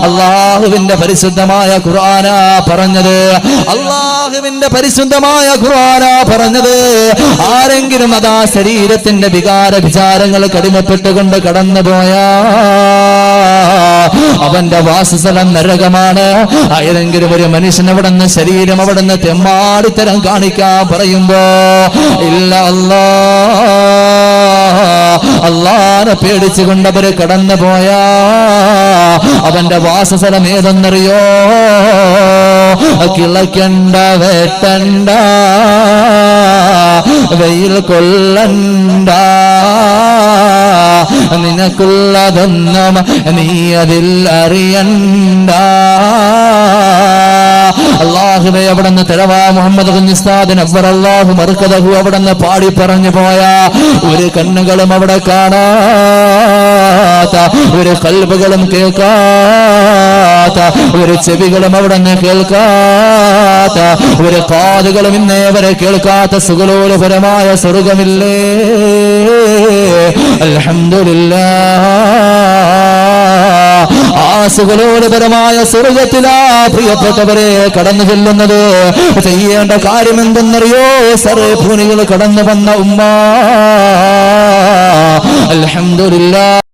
അല്ലാഹുവിന്റെ പരിശുദ്ധമായ ഖുർആനാ പറഞ്ഞത്. അല്ലാഹുവിന്റെ പരിശുദ്ധമായ ഖുർആനാ പറഞ്ഞത്. ആരെങ്കിലും അതാ ശരീരത്തിന്റെ വികാര വിചാരങ്ങൾ കടിമപ്പെട്ടുകൊണ്ട് കടന്നുപോയാ അവന്റെ വാസസ്ഥലം നരകമാണ്. ഏതെങ്കിലും ഒരു മനുഷ്യൻ അവിടുന്ന് ശരീരം അവിടുന്ന് തെമ്മാടിത്തരം കാണിക്കാൻ പറയുമ്പോ ഇല്ല, അല്ലാഹുവിനെ പേടിച്ചുകൊണ്ട് അവര് കടന്നു പോയാ അവന്റെ വാസസ്ഥലം ഏതെന്നറിയോ? കിളക്കണ്ട, വെട്ടണ്ട, വെയിൽ കൊള്ളണ്ട, നിനക്കുള്ളതൊന്നും നീ അതിൽ അറിയണ്ട. അല്ലാഹുവേ, അവിടുന്ന് തഴവാ മുഹമ്മദ് കുഞ്ഞിസ്താദിന് അവറല്ലാഹു മർക്കദഹു അവിടുന്ന് പാടി പറഞ്ഞു പോയ ഒരു കണ്ണുകളും അവിടെ കാണാത്ത, ഒരു ഖൽബുകളും കേൾക്കാത്ത, ഒരു ചെവികളും അവിടുന്ന് കേൾക്കാത്ത, ഒരു കാതുകളും ഇന്നേ വരെ കേൾക്കാത്ത സുഖലോലപരമായ സ്വർഗമില്ലേ? അൽഹംദുലില്ലാഹ്. ആ സുഖലോലപരമായ സ്വർഗത്തിലാ പ്രിയപ്പെട്ടവരെ കടന്നു ചെല്ലുന്നത്. ചെയ്യേണ്ട കാര്യം എന്തെന്നറിയോ? സർവ്വഭൂമികൾ കടന്നു വന്ന ഉമ്മ, അൽഹംദുലില്ലാഹ്.